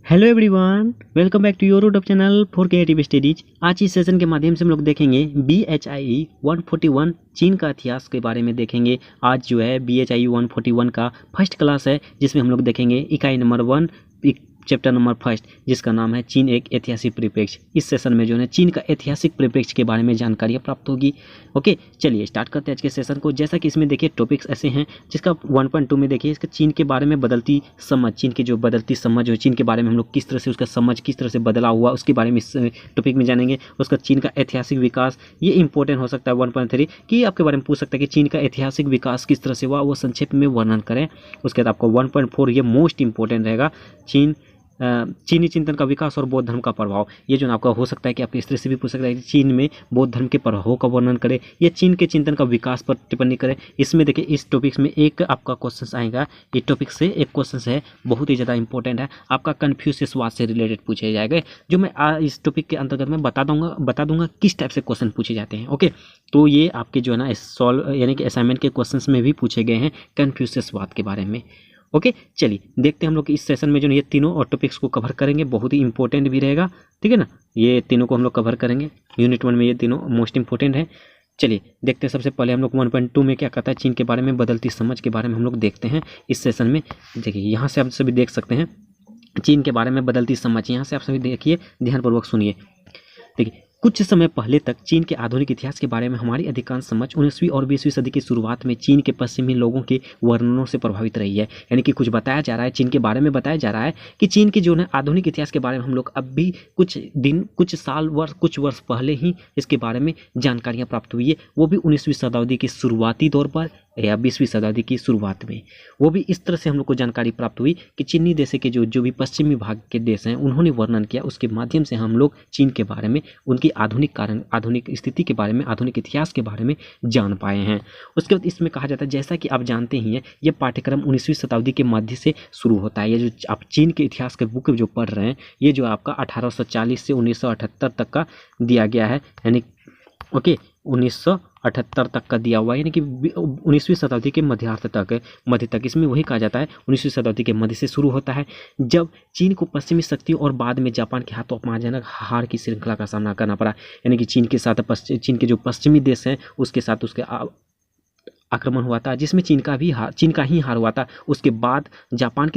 Hello everyone, welcome back to your YouTube channel for creative studies. आज इस session के माध्यम से हम लोग देखेंगे BHIE 141 चीन का इतिहास के बारे में देखेंगे। आज जो है BHIE 141 का फर्स्ट क्लास है, जिसमें हम लोग देखेंगे इकाई नंबर 1 चैप्टर नंबर फर्स्ट, जिसका नाम है चीन एक ऐतिहासिक परिप्रेक्ष्य। इस सेशन में जो है चीन का ऐतिहासिक परिप्रेक्ष्य के बारे में जानकारियाँ प्राप्त होगी। ओके, चलिए स्टार्ट करते हैं आज के सेशन को। जैसा कि इसमें देखिए टॉपिक्स ऐसे हैं, जिसका 1.2 में देखिए इसका चीन के बारे में बदलती समझ, चीन की जो बदलती समझ हो, चीन के बारे में हम लोग किस तरह से उसका समझ किस तरह से बदला हुआ उसके बारे में इस टॉपिक में जानेंगे। उसका चीन का ऐतिहासिक विकास, ये इंपॉर्टेंट हो सकता है 1.3 कि आपके बारे में पूछ सकता है कि चीन का ऐतिहासिक विकास किस तरह से हुआ, वो संक्षेप में वर्णन करें। उसके बाद आपको 1.4 ये मोस्ट इंपॉर्टेंट रहेगा, चीनी चिंतन का विकास और बौद्ध धर्म का प्रभाव। ये जो आपका हो सकता है कि आपके इस तरह से भी पूछ सकता है कि चीन में बौद्ध धर्म के प्रभाव का वर्णन करें या चीन के चिंतन का विकास पर टिप्पणी करें। इसमें देखिए इस टॉपिक्स में एक आपका क्वेश्चन आएगा, ये टॉपिक से एक क्वेश्चन है, बहुत ही ज़्यादा इंपॉर्टेंट है, आपका कन्फ्यूशियसवाद से रिलेटेड पूछे जाएंगे, जो मैं इस टॉपिक के अंतर्गत मैं बता दूंगा किस टाइप से क्वेश्चन पूछे जाते हैं। ओके, तो ये आपके जो है ना सॉल्व यानी कि असाइनमेंट के क्वेश्चन में भी पूछे गए हैं कन्फ्यूशियसवाद के बारे में। ओके, चलिए देखते हैं हम लोग इस सेशन में जो ये तीनों और टॉपिक्स को कवर करेंगे, बहुत ही इंपॉर्टेंट भी रहेगा, ठीक है ना। ये तीनों को हम लोग कवर करेंगे, यूनिट 1 में ये तीनों मोस्ट इंपॉर्टेंट है। चलिए देखते हैं, सबसे पहले हम लोग 1.2 में क्या कहता है, चीन के बारे में बदलती समझ के बारे में हम लोग देखते हैं इस सेशन में। देखिए यहाँ से आप सभी देख सकते हैं चीन के बारे में बदलती समझ, यहाँ से आप सभी देखिए, ध्यानपूर्वक सुनिए। देखिए कुछ समय पहले तक चीन के आधुनिक इतिहास के बारे में हमारी अधिकांश समझ 19वीं और 20वीं सदी की शुरुआत में चीन के पश्चिमी लोगों के वर्णनों से प्रभावित रही है। यानी कि कुछ बताया जा रहा है, चीन के बारे में बताया जा रहा है कि चीन के जो है आधुनिक इतिहास के बारे में हम लोग अब भी कुछ वर्ष पहले ही इसके बारे में जानकारियाँ प्राप्त हुई है, वो भी 19वीं शताब्दी के शुरुआती दौर पर या 20वीं शताब्दी की शुरुआत में। वो भी इस तरह से हम लोग को जानकारी प्राप्त हुई कि चीनी देश के जो भी पश्चिमी भाग के देश हैं उन्होंने वर्णन किया, उसके माध्यम से हम लोग चीन के बारे में, उनकी आधुनिक स्थिति के बारे में, आधुनिक इतिहास के बारे में जान पाए हैं। उसके बाद इसमें कहा जाता है, जैसा कि आप जानते ही हैं, ये पाठ्यक्रम 19वीं शताब्दी के मध्य से शुरू होता है। ये जो आप चीन के इतिहास के बुक जो पढ़ रहे हैं, ये जो आपका 1840 से 1978 तक का दिया गया है, यानी ओके 1978 तक का दिया हुआ है, यानी कि 19वीं शताब्दी के मध्य तक। इसमें वही कहा जाता है 19वीं शताब्दी के मध्य से शुरू होता है, जब चीन को पश्चिमी शक्तियों और बाद में जापान के हाथों अपमानजनक हार की श्रृंखला का सामना करना पड़ा। यानी कि चीन के जो पश्चिमी देश हैं उसके साथ उसके आक्रमण हुआ था, जिसमें चीन का ही हार हुआ था। उसके बाद जापान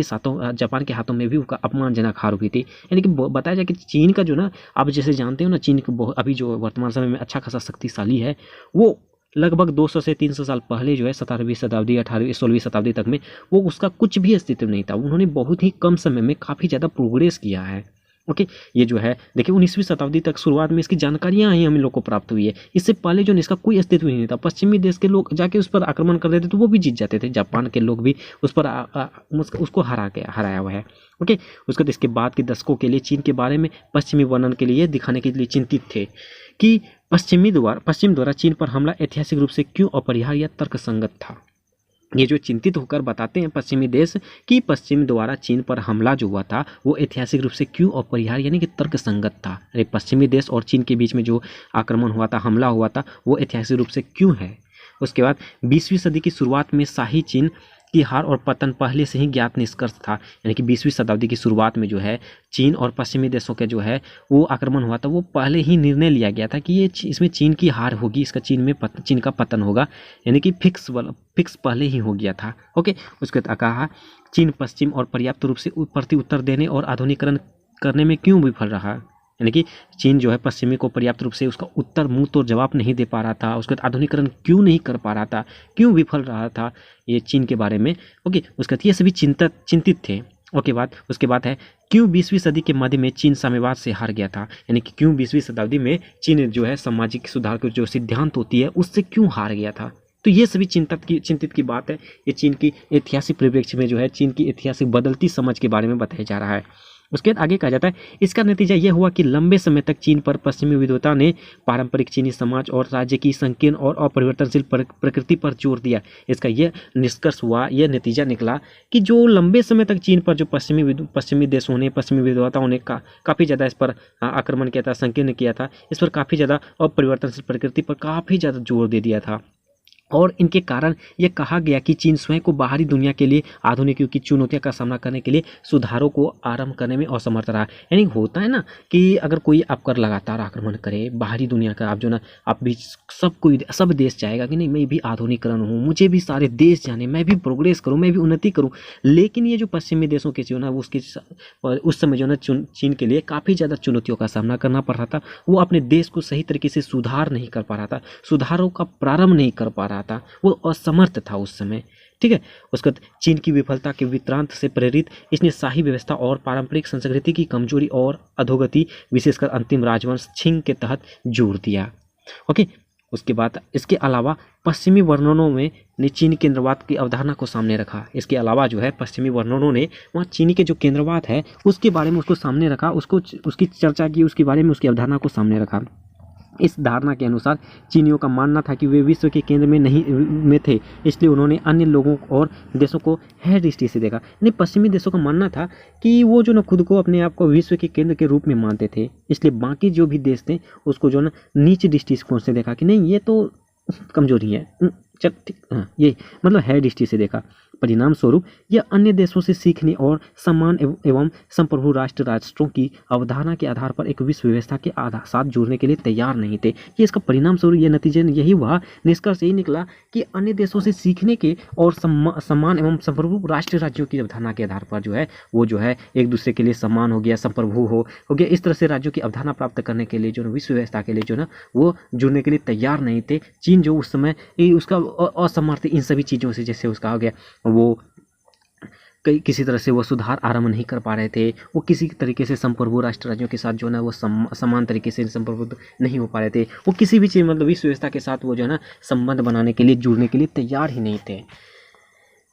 के हाथों में भी उसका अपमानजनक हार हुई थी। यानी कि बताया जाए कि चीन का जो ना, आप जैसे जानते हो ना, चीन अभी जो वर्तमान समय में अच्छा खासा शक्तिशाली है, वो लगभग 200 से 300 साल पहले जो है 17वीं शताब्दी 16वीं शताब्दी तक में वो उसका कुछ भी अस्तित्व नहीं था। उन्होंने बहुत ही कम समय में काफ़ी ज़्यादा प्रोग्रेस किया है। ओके, ये जो है देखिए 19वीं शताब्दी तक शुरुआत में इसकी जानकारियाँ ही हम लोग को प्राप्त हुई है। इससे पहले जो इसका कोई अस्तित्व नहीं था, पश्चिमी देश के लोग जाके उस पर आक्रमण कर देते तो वो भी जीत जाते थे, जापान के लोग भी उस पर उसको हराया हुआ है। ओके, उसके बाद इसके बाद के दशकों के लिए चीन के बारे में पश्चिमी वर्णन के लिए दिखाने के लिए चिंतित थे कि पश्चिम द्वारा चीन पर हमला ऐतिहासिक रूप से क्यों अपरिहार्य या तर्कसंगत था। ये जो चिंतित होकर बताते हैं पश्चिमी देश कि पश्चिम द्वारा चीन पर हमला जो हुआ था वो ऐतिहासिक रूप से क्यों अपरिहार्य यानी कि तर्कसंगत था। अरे पश्चिमी देश और चीन के बीच में जो आक्रमण हुआ था, हमला हुआ था, वो ऐतिहासिक रूप से क्यों है। उसके बाद 20वीं सदी की शुरुआत में शाही चीन की हार और पतन पहले से ही ज्ञात निष्कर्ष था। यानी कि 20वीं शताब्दी की शुरुआत में जो है चीन और पश्चिमी देशों के जो है वो आक्रमण हुआ था, वो पहले ही निर्णय लिया गया था कि इसमें चीन की हार होगी, इसका चीन का पतन होगा, यानी कि फिक्स पहले ही हो गया था। ओके, उसके बाद कहा चीन पश्चिम और पर्याप्त रूप से प्रति उत्तर देने और आधुनिकीकरण करने में क्यों विफल रहा। यानी कि चीन जो है पश्चिमी को पर्याप्त रूप से उसका उत्तर मुंह तो जवाब नहीं दे पा रहा था, उसके बाद आधुनिकीकरण क्यों नहीं कर पा रहा था, क्यों विफल रहा था ये चीन के बारे में। ओके, उसके बाद ये सभी चिंतित थे। उसके बाद है क्यों 20वीं सदी के मध्य में चीन साम्यवाद से हार गया था। यानी कि क्यों 20वीं शताब्दी में चीन जो है सामाजिक सुधार की जो सिद्धांत होती है उससे क्यों हार गया था। तो ये सभी चिंतित की बात है। ये चीन की ऐतिहासिक परिप्रेक्ष्य में जो है चीन की ऐतिहासिक बदलती समझ के बारे में बताया जा रहा है। उसके बाद आगे कहा जाता है इसका नतीजा यह हुआ कि लंबे समय तक चीन पर पश्चिमी विद्वता ने पारंपरिक चीनी समाज और राज्य की संकीर्ण और अपरिवर्तनशील प्रकृति पर जोर दिया। इसका यह निष्कर्ष हुआ, यह नतीजा निकला कि जो लंबे समय तक चीन पर जो पश्चिमी देशों ने, पश्चिमी विद्वताओं ने काफ़ी ज़्यादा इस पर आक्रमण किया था, संकीर्ण किया था, इस पर काफ़ी ज़्यादा अपरिवर्तनशील प्रकृति पर काफ़ी ज़्यादा जोर दे दिया था। और इनके कारण ये कहा गया कि चीन स्वयं को बाहरी दुनिया के लिए आधुनिक युग की चुनौतियों का सामना करने के लिए सुधारों को आरंभ करने में असमर्थ रहा। यानी होता है ना कि अगर कोई आप पर लगातार आक्रमण करे बाहरी दुनिया का, आप जो ना आप भी सब देश चाहेगा कि नहीं मैं भी आधुनिकरण हूँ, मुझे भी सारे देश जाने, मैं भी प्रोग्रेस करूँ, मैं भी उन्नति करूँ। लेकिन ये जो पश्चिमी देशों के जो ना उसके उस समय जो ना चीन के लिए काफ़ी ज़्यादा चुनौतियों का सामना करना पड़ रहा था। वो अपने देश को सही तरीके से सुधार नहीं कर पा रहा था, सुधारों का प्रारंभ नहीं कर पा रहा था, वो असमर्थ था उस समय। ठीक है, उसके बाद चीन की विफलता के विक्रांत से प्रेरित इसने शाही व्यवस्था और पारंपरिक संस्कृति की कमजोरी और अधोगति विशेषकर अंतिम राजवंश छिंग के तहत जोर दिया। ओके, उसके बाद इसके अलावा पश्चिमी वर्णनों में ने चीनी केंद्रवाद की अवधारणा को सामने रखा। इसके अलावा जो है पश्चिमी वर्णनों ने वहाँ चीनी के जो केंद्रवाद है उसके बारे में उसको सामने रखा, उसकी चर्चा की, उसके बारे में उसकी अवधारणा को सामने रखा। इस धारणा के अनुसार चीनियों का मानना था कि वे विश्व के केंद्र में थे, इसलिए उन्होंने अन्य लोगों और देशों को हेय दृष्टि से देखा। यानी पश्चिमी देशों का मानना था कि वो जो ना खुद को अपने आप को विश्व के केंद्र के रूप में मानते थे, इसलिए बाकी जो भी देश थे उसको जो ना नीच दृष्टिकोण से देखा कि नहीं ये तो कमजोरी है, चल ठीक, हाँ ये मतलब हेय दृष्टि से देखा। परिणाम स्वरूप यह अन्य देशों से सीखने और समान एवं संप्रभु राष्ट्रों की अवधारणा के आधार पर एक विश्व व्यवस्था के साथ जुड़ने के लिए तैयार नहीं थे। ये इसका परिणाम स्वरूप यह नतीजे यही हुआ, निष्कर्ष यही निकला कि अन्य देशों से सीखने के और समान एवं संप्रभु राष्ट्र राज्यों की अवधारणा के आधार पर जो है वो जो है एक दूसरे के लिए समान हो गया, संप्रभु हो गया। इस तरह से राज्यों की अवधारणा प्राप्त करने के लिए जो ना विश्व व्यवस्था के लिए जो ना वो जुड़ने के लिए तैयार नहीं थे। चीन जो उस समय उसका असमर्थ इन सभी चीज़ों से, जैसे उसका हो गया वो किसी तरह से वो सुधार आरंभ नहीं कर पा रहे थे, वो किसी तरीके से संप्रभु राष्ट्र राज्यों के साथ जो है ना वो समान तरीके से संप्रभु नहीं हो पा रहे थे, वो किसी भी चीज़ मतलब विश्व व्यवस्था के साथ वो जो है ना संबंध बनाने के लिए जुड़ने के लिए तैयार ही नहीं थे।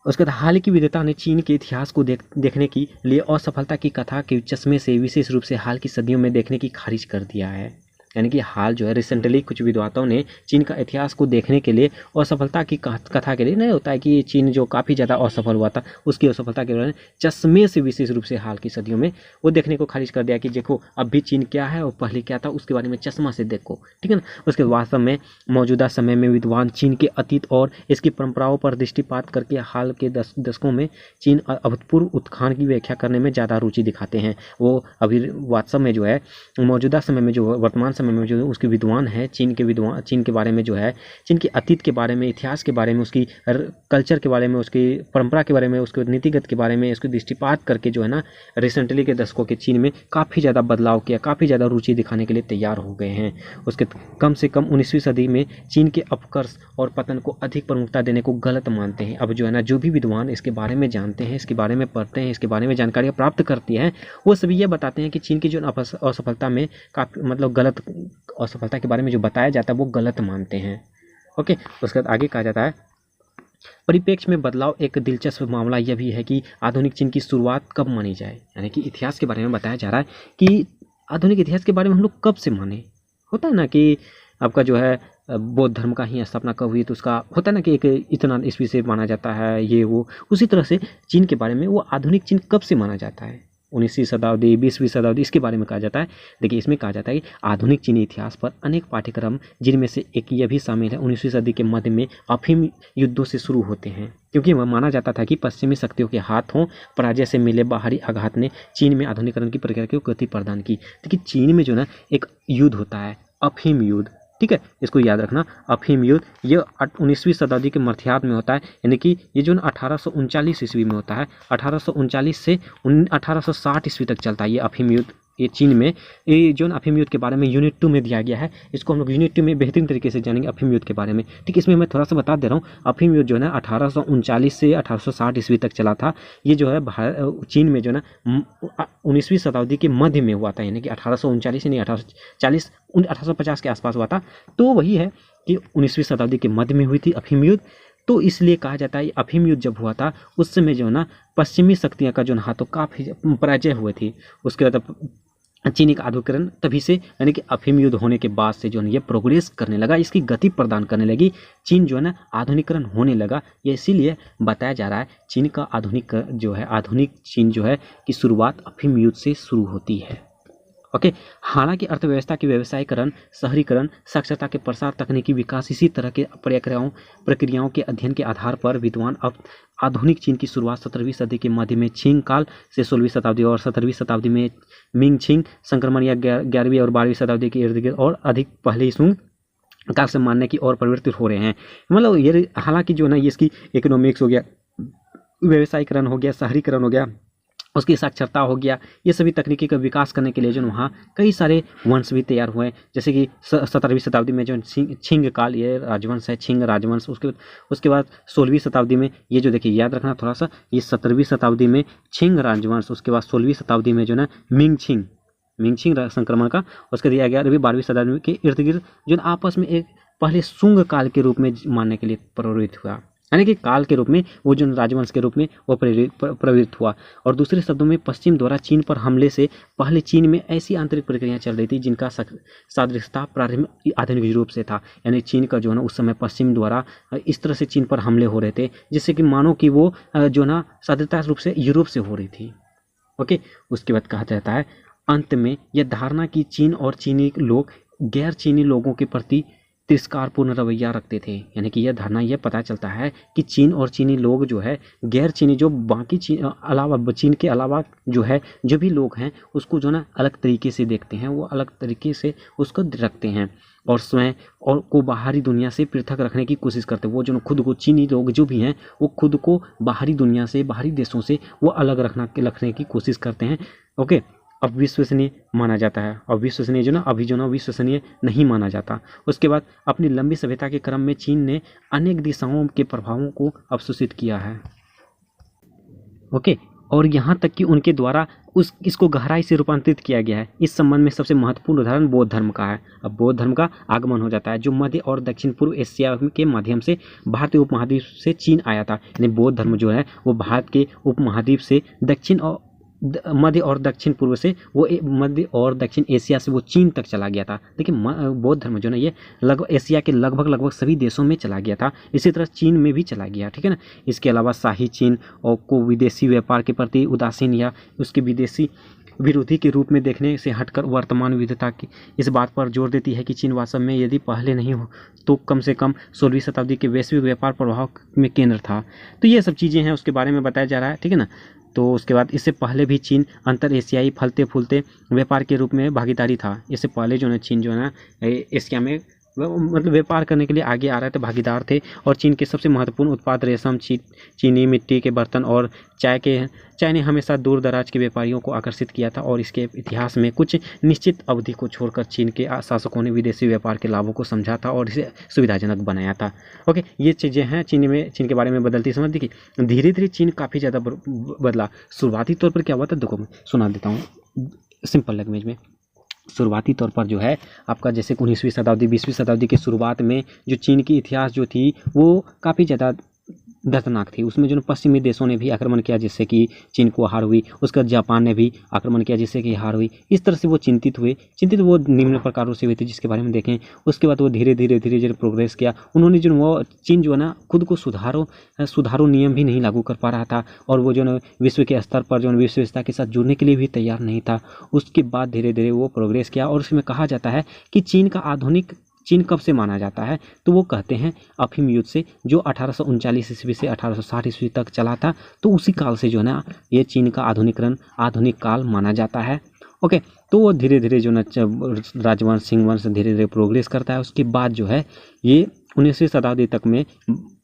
उसके बाद हाल की विद्वता ने चीन के इतिहास को देखने के लिए असफलता की कथा के चश्मे से विशेष रूप से हाल की सदियों में देखने की खारिज कर दिया है। यानी कि हाल जो है रिसेंटली कुछ विद्वानों ने चीन का इतिहास को देखने के लिए असफलता की कथा के लिए, नहीं होता है कि चीन जो काफ़ी ज़्यादा असफल हुआ था उसकी असफलता के बारे में चश्मे से विशेष रूप से हाल की सदियों में वो देखने को खारिज कर दिया कि देखो अब भी चीन क्या है और पहले क्या था उसके बारे में चश्मा से देखो, ठीक है ना। उसके वास्तव में मौजूदा समय में विद्वान चीन के अतीत और इसकी परंपराओं पर दृष्टिपात करके हाल के दशकों में चीन अभूतपूर्व उत्थान की व्याख्या करने में ज़्यादा रुचि दिखाते हैं। वो अभी वास्तव में जो है मौजूदा समय में जो वर्तमान समय में जो उसके विद्वान हैं चीन के बारे में जो है चीन के अतीत के बारे में, इतिहास के बारे में, उसकी कल्चर के बारे में, उसकी परंपरा के बारे में, उसके नीतिगत के बारे में इसको दृष्टिपात करके जो है ना रिसेंटली के दशकों के चीन में काफ़ी ज़्यादा बदलाव किया, काफ़ी ज़्यादा रुचि दिखाने के लिए तैयार हो गए हैं। उसके कम से कम 19वीं सदी में चीन के अपकर्ष और पतन को अधिक प्रमुखता देने को गलत मानते हैं। अब जो है ना जो भी विद्वान इसके बारे में जानते हैं, इसके बारे में पढ़ते हैं, इसके बारे में जानकारियाँ प्राप्त करती हैं, वो सभी ये बताते हैं कि चीन की जो असफलता में काफ़ी मतलब गलत असफलता के बारे में जो बताया जाता है वो गलत मानते हैं। ओके, उसके बाद आगे कहा जाता है परिप्रेक्ष्य में बदलाव। एक दिलचस्प मामला यह भी है कि आधुनिक चीन की शुरुआत कब मानी जाए। यानी कि इतिहास के बारे में बताया जा रहा है कि आधुनिक इतिहास के बारे में हम लोग कब से माने। होता है ना कि आपका जो है बौद्ध धर्म का ही स्थापना कब हुई तो उसका होता है ना कि एक इतना ईस्वी से माना जाता है ये वो। उसी तरह से चीन के बारे में वो आधुनिक चीन कब से माना जाता है, 19वीं शताब्दी, 20वीं शताब्दी, इसके बारे में कहा जाता है। देखिए इसमें कहा जाता है कि आधुनिक चीनी इतिहास पर अनेक पाठ्यक्रम जिनमें से एक यह भी शामिल है 19वीं सदी के मध्य में अफीम युद्धों से शुरू होते हैं, क्योंकि वह माना जाता था कि पश्चिमी शक्तियों के हाथों पराजय से मिले बाहरी आघात ने चीन में आधुनिकरण की प्रक्रिया को गति प्रदान की। देखिए चीन में जो ना एक युद्ध होता है अफीम युद्ध, ठीक है, इसको याद रखना। अफीम युद्ध ये 19वीं शताब्दी के मध्यार्ध में होता है, यानी कि ये जो 1839 ईस्वी में होता है। 1839 से 1860 ईस्वी तक चलता है ये अफीम युद्ध। ये चीन में ये जो अफीम युद्ध के बारे में यूनिट 2 में दिया गया है, इसको हम लोग यूनिट 2 में बेहतरीन तरीके से जानेंगे अफीम युद्ध के बारे में। ठीक, इसमें मैं थोड़ा सा बता दे रहा हूँ। अफीम युद्ध जो है ना 1839 से 1860 ईस्वी तक चला था। ये जो है चीन में जो है ना 19वीं शताब्दी के मध्य में हुआ था, यानी कि 1839 नहीं 1840 1850 के आसपास हुआ था। तो वही है कि 19वीं शताब्दी के मध्य में हुई थी अफीम युद्ध। तो इसलिए कहा जाता है अफीम युद्ध जब हुआ था उस समय जो है ना पश्चिमी शक्तियाँ का जो हाथों काफ़ी पराजय हुए थी। उसके बाद चीनी का आधुनिकरण तभी से, यानी कि अफीम युद्ध होने के बाद से जो है ये प्रोग्रेस करने लगा, इसकी गति प्रदान करने लगी। चीन जो है ना आधुनिकरण होने लगा। ये इसीलिए बताया जा रहा है चीन का आधुनिक चीन जो है की शुरुआत अफीम युद्ध से शुरू होती है। ओके। हालांकि अर्थव्यवस्था के व्यवसायीकरण, शहरीकरण, साक्षरता के प्रसार, तकनीकी विकास, इसी तरह के प्रक्रियाओं के अध्ययन के आधार पर विद्वान अब आधुनिक चीन की शुरुआत 17वीं सदी के मध्य में छिंग काल से 16वीं शताब्दी और 17वीं शताब्दी में मिंग छिंग संक्रमण या 11वीं और 12वीं शताब्दी के इर्द गिर्द और अधिक पहले सुंग काल से मानने की ओर परिवर्तित हो रहे हैं। मतलब ये हालांकि जो ना ये इसकी इकोनॉमिक्स हो गया, व्यवसायीकरण हो गया, शहरीकरण हो गया, उसकी साक्षरता हो गया, ये सभी तकनीकी का विकास करने के लिए जो वहाँ कई सारे वंश भी तैयार हुए, जैसे कि 17वीं शताब्दी में जो छिंग काल ये राजवंश है, छिंग राजवंश। उसके बाद 16वीं शताब्दी में ये जो देखिए याद रखना थोड़ा सा, ये 17वीं शताब्दी में छिंग राजवंश, उसके बाद 16वीं शताब्दी में जो ना मिंग छिंग संक्रमण का, उसके बाद 11वीं 12वीं शताब्दी के इर्द गिर्द जो आपस में एक पहले सुंग काल के रूप में मानने के लिए प्रवृत्त हुआ, यानी कि काल के रूप में वो जो राजवंश के रूप में वो प्रवृत्त हुआ। और दूसरे शब्दों में पश्चिम द्वारा चीन पर हमले से पहले चीन में ऐसी आंतरिक प्रक्रियाएं चल रही थी जिनका सादृश्यता प्रारंभिक आधुनिक यूरोप से था, यानी चीन का जो है ना उस समय पश्चिम द्वारा इस तरह से चीन पर हमले हो रहे थे जिससे कि मानो कि वो जो ना सादृश्यता रूप से यूरोप से हो रही थी। ओके। उसके बाद कहा जाता है अंत में यह धारणा कि चीन और चीनी लोग गैर चीनी लोगों के प्रति तिरस्कारपूर्ण रवैया रखते थे, यानी कि यह धारणा यह पता चलता है कि चीन और चीनी लोग जो है गैर चीनी जो बाकी चीन के अलावा जो है जो भी लोग हैं उसको जो ना अलग तरीके से देखते हैं, वो अलग तरीके से उसको रखते हैं और स्वयं और को बाहरी दुनिया से पृथक रखने की कोशिश करते हैं। वो जो खुद को चीनी लोग जो भी हैं वो खुद को बाहरी दुनिया से, बाहरी देशों से वो अलग रखने की कोशिश करते हैं। ओके। अब विश्वसनीय माना जाता है, और विश्वसनीय जो ना अभी जो ना विश्वसनीय नहीं माना जाता। उसके बाद अपनी लंबी सभ्यता के क्रम में चीन ने अनेक दिशाओं के प्रभावों को अवशोषित किया है। ओके। और यहाँ तक कि उनके द्वारा इसको गहराई से रूपांतरित किया गया है। इस संबंध में सबसे महत्वपूर्ण उदाहरण बौद्ध धर्म का है। अब बौद्ध धर्म का आगमन हो जाता है जो मध्य और दक्षिण पूर्व एशिया के माध्यम से भारतीय उपमहाद्वीप से चीन आया था, यानी बौद्ध धर्म जो है वो भारत के उपमहाद्वीप से दक्षिण और मध्य और दक्षिण पूर्व से वो मध्य और दक्षिण एशिया से वो चीन तक चला गया था। देखिए बौद्ध धर्म जो ना ये लगभग एशिया के लगभग सभी देशों में चला गया था, इसी तरह चीन में भी चला गया, ठीक है ना। इसके अलावा शाही चीन और को विदेशी व्यापार के प्रति उदासीन या उसके विदेशी विरोधी के रूप में देखने से हटकर वर्तमान विविधता की इस बात पर जोर देती है कि चीन वास्तव में यदि पहले नहीं हो तो कम से कम 16वीं शताब्दी के वैश्विक व्यापार प्रभाव में केंद्र था। तो ये सब चीज़ें हैं उसके बारे में बताया जा रहा है, ठीक है ना। तो उसके बाद इससे पहले भी चीन अंतर एशियाई फलते फूलते व्यापार के रूप में भागीदारी था। इससे पहले जो है चीन जो है ना एशिया में मतलब व्यापार करने के लिए आगे आ रहे थे, भागीदार थे। और चीन के सबसे महत्वपूर्ण उत्पाद रेशम, चीनी, मिट्टी के बर्तन और चाय ने हमेशा दूर दराज के व्यापारियों को आकर्षित किया था। और इसके इतिहास में कुछ निश्चित अवधि को छोड़कर चीन के शासकों ने विदेशी व्यापार के लाभों को समझा था और इसे सुविधाजनक बनाया था। ओके, ये चीज़ें हैं चीन के बारे में बदलती समझ। देखिए धीरे धीरे चीन काफ़ी ज़्यादा बदला। शुरुआती तौर पर क्या हुआ था, देखो मैं सुना देता हूँ सिंपल लैंग्वेज में। शुरुआती तौर पर जो है आपका जैसे 19वीं शताब्दी 20वीं शताब्दी के शुरुआत में जो चीन की इतिहास जो थी वो काफ़ी ज़्यादा दर्दनाक थी। उसमें जो पश्चिमी देशों ने भी आक्रमण किया जिससे कि चीन को हार हुई। उसके बाद जापान ने भी आक्रमण किया जिससे कि हार हुई। इस तरह से वो चिंतित वो निम्न प्रकारों से हुई थी जिसके बारे में देखें। उसके बाद वो धीरे धीरे प्रोग्रेस किया। उन्होंने जो वो चीन जो है ना खुद को सुधारो नियम भी नहीं लागू कर पा रहा था और वो जो है विश्व के स्तर पर जो विश्व व्यवस्था के साथ जुड़ने के लिए भी तैयार नहीं था। उसके बाद धीरे धीरे वो प्रोग्रेस किया। और उसमें कहा जाता है कि चीन कब से माना जाता है, तो वो कहते हैं अफीम युद्ध से जो 1839 ईस्वी से 1860 ईस्वी तक चला था। तो उसी काल से जो है ना ये चीन का आधुनिक काल माना जाता है। ओके, तो वो धीरे धीरे जो ना राजवंश सिंह वंश धीरे धीरे प्रोग्रेस करता है। उसके बाद जो है ये 19वीं शताब्दी तक में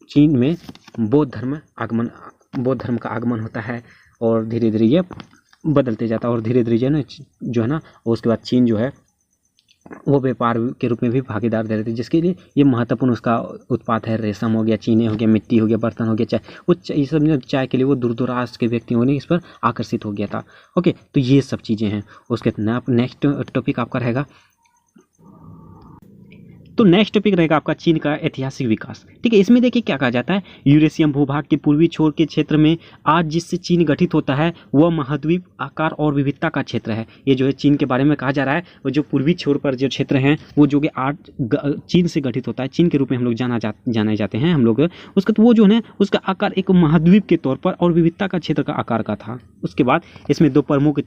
चीन में बौद्ध धर्म का आगमन होता है और धीरे धीरे ये बदलते जाता है। और धीरे धीरे जो है ना उसके बाद चीन जो है वो व्यापार के रूप में भी भागीदार दे रहे थे, जिसके लिए ये महत्वपूर्ण उसका उत्पाद है। रेशम हो गया, चीनी हो गया, मिट्टी हो गया, बर्तन हो गया, चाय, ये सब चाय के लिए वो दूर दराज के व्यक्तियों ने इस पर आकर्षित हो गया था। ओके, तो ये सब चीज़ें हैं। उसके नेक्स्ट टॉपिक आपका रहेगा तो नेक्स्ट टॉपिक रहेगा आपका चीन का ऐतिहासिक विकास। ठीक है, इसमें देखिए क्या कहा जाता है, यूरेशियन भूभाग के पूर्वी छोर के क्षेत्र में आज जिससे चीन गठित होता है वह महाद्वीप आकार और विविधता का क्षेत्र है। ये जो है चीन के बारे में कहा जा रहा है, वो जो पूर्वी छोर पर जो क्षेत्र हैं वो जो कि आज चीन से गठित होता है, चीन के रूप में हम लोग जाने जाते हैं हम लोग उसका, तो वो जो है उसका आकार एक महाद्वीप के तौर पर और विविधता का क्षेत्र का आकार का था। उसके बाद इसमें दो प्रमुख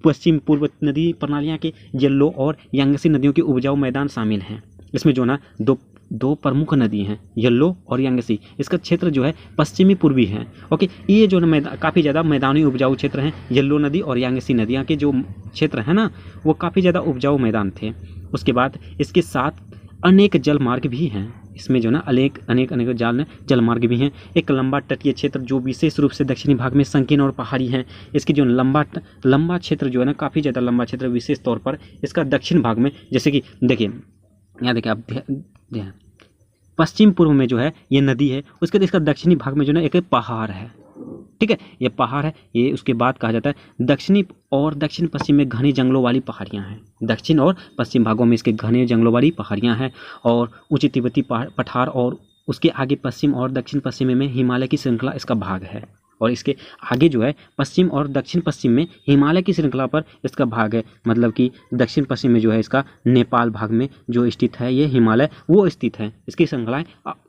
पश्चिम पूर्व नदी प्रणालियाँ के येल्लो और यांगसी नदियों के उपजाऊ मैदान शामिल हैं। इसमें जो ना दो प्रमुख नदी हैं, येल्लो और यांगसी। इसका क्षेत्र जो है पश्चिमी पूर्वी है। ओके, ये जो ना काफ़ी ज़्यादा मैदानी उपजाऊ क्षेत्र हैं। येल्लो नदी और यांगसी नदियाँ के जो क्षेत्र है ना वो काफ़ी ज़्यादा उपजाऊ मैदान थे। उसके बाद इसके साथ अनेक जल मार्ग भी हैं। इसमें जो ना अनेक जलमार्ग भी हैं। एक लंबा तटीय क्षेत्र जो विशेष रूप से दक्षिणी भाग में संकीर्ण और पहाड़ी है। इसकी जो लंबा क्षेत्र जो है ना काफ़ी ज़्यादा लंबा क्षेत्र, विशेष तौर पर इसका दक्षिण भाग में, जैसे कि देखिए यहाँ देखिए आप पश्चिम पूर्व में जो है ये नदी है, उसके बाद इसका दक्षिणी भाग में जो ना एक पहाड़ है। ठीक है, ये पहाड़ है ये। उसके बाद कहा जाता है दक्षिणी और दक्षिण पश्चिम में घने जंगलों वाली पहाड़ियाँ हैं। दक्षिण और पश्चिम भागों में इसके घने जंगलों वाली पहाड़ियाँ हैं और ऊंची तिब्बती पठार, और उसके आगे पश्चिम और दक्षिण पश्चिम में हिमालय की श्रृंखला इसका भाग है। और इसके आगे जो है पश्चिम और दक्षिण पश्चिम में हिमालय की श्रृंखला पर इसका भाग है। मतलब कि दक्षिण पश्चिम में जो है इसका नेपाल भाग में जो स्थित है ये हिमालय वो स्थित है, इसकी श्रृंखलाएँ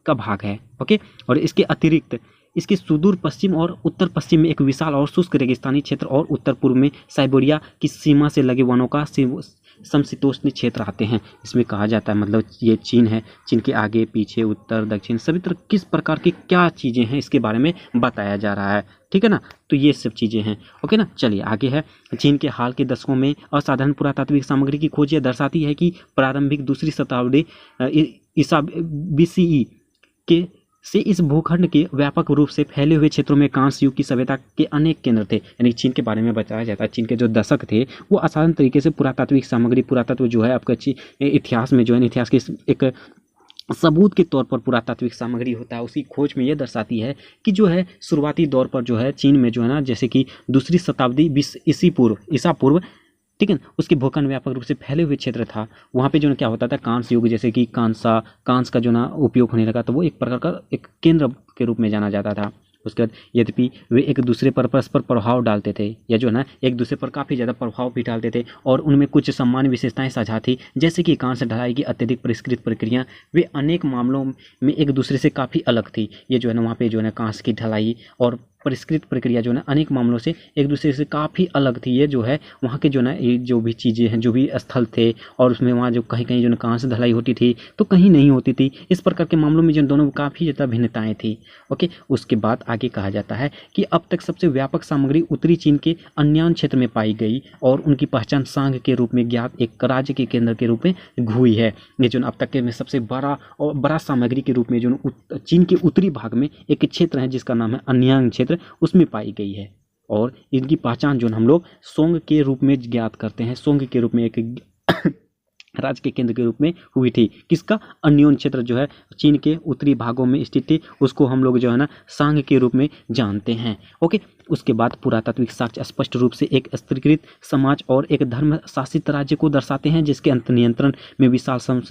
का भाग है। ओके, और इसके अतिरिक्त इसके सुदूर पश्चिम और उत्तर पश्चिम में एक विशाल और शुष्क रेगिस्तानी क्षेत्र और उत्तर पूर्व में साइबेरिया की सीमा से लगे वनों का समशीतोष्ण क्षेत्र आते हैं। इसमें कहा जाता है मतलब ये चीन है, चीन के आगे पीछे उत्तर दक्षिण सभी तरह किस प्रकार की क्या चीज़ें हैं इसके बारे में बताया जा रहा है। ठीक है ना, तो ये सब चीज़ें हैं। ओके ना, चलिए आगे है। चीन के हाल के दशकों में असाधारण पुरातात्विक सामग्री की खोज यह दर्शाती है कि प्रारंभिक दूसरी शताब्दी ईसा BCE के से इस भूखंड के व्यापक रूप से फैले हुए क्षेत्रों में कांस्य युग की सभ्यता के अनेक केंद्र थे। यानी चीन के बारे में बताया जाता है चीन के जो दशक थे वो असाधारण तरीके से पुरातात्विक सामग्री, पुरातत्व जो है आपका इतिहास में जो है इतिहास के एक सबूत के तौर पर पुरातात्विक सामग्री होता है, उसकी खोज में ये दर्शाती है कि जो है शुरुआती दौर पर जो है चीन में जो है ना जैसे कि दूसरी शताब्दी ईसा पूर्व ठीक है, उसके भूखंड व्यापक रूप से फैले हुए क्षेत्र था। वहाँ पे जो ना क्या होता था कांस्य युग, जैसे कि कांस का जो ना उपयोग होने लगा, तो वो एक प्रकार का एक केंद्र के रूप में जाना जाता था। उसके बाद यद्यपि वे एक दूसरे पर परस्पर प्रभाव डालते थे या जो है ना एक दूसरे पर काफ़ी ज़्यादा प्रभाव भी डालते थे और उनमें कुछ सामान्य विशेषताएं साझा थी, जैसे कि कांस्य ढलाई की अत्यधिक परिष्कृत प्रक्रिया वे अनेक मामलों में एक दूसरे से काफ़ी अलग थी। ये जो है ना वहाँ पे जो है ना कांस्य की ढलाई और परिष्कृत प्रक्रिया जो है ना अनेक मामलों से एक दूसरे से काफ़ी अलग थी। ये जो है वहाँ के जो ना ये जो भी चीज़ें हैं, जो भी स्थल थे, और उसमें वहाँ जो कहीं कहीं जो ना कांस्य ढलाई होती थी तो कहीं नहीं होती थी। इस प्रकार के मामलों में जो दोनों काफ़ी ज़्यादा भिन्नताएं थी। ओके, उसके बाद आगे कहा जाता है कि अब तक सबसे व्यापक सामग्री उत्तरी चीन के अन्यान क्षेत्र में पाई गई और उनकी पहचान सांग के रूप में ज्ञात एक राज्य के केंद्र के रूप में हुई है। ये जो अब तक के में सबसे बड़ा सामग्री के रूप में जो चीन के उत्तरी भाग में एक क्षेत्र है जिसका नाम है अन्यांग क्षेत्र, उसमें पाई गई है। और इनकी पहचान जो हम लोग सोंग के रूप में ज्ञात करते हैं, सोंग के रूप में एक राज्य के केंद्र के रूप में हुई थी। किसका? अन्योन क्षेत्र जो है चीन के उत्तरी भागों में स्थित थी, उसको हम लोग जो है ना सांग के रूप में जानते हैं। ओके, उसके बाद पुरातात्विक साक्ष्य स्पष्ट रूप से एक स्त्रीकृत समाज और एक धर्म शासित राज्य को दर्शाते हैं जिसके अंत नियंत्रण में विशाल श्रम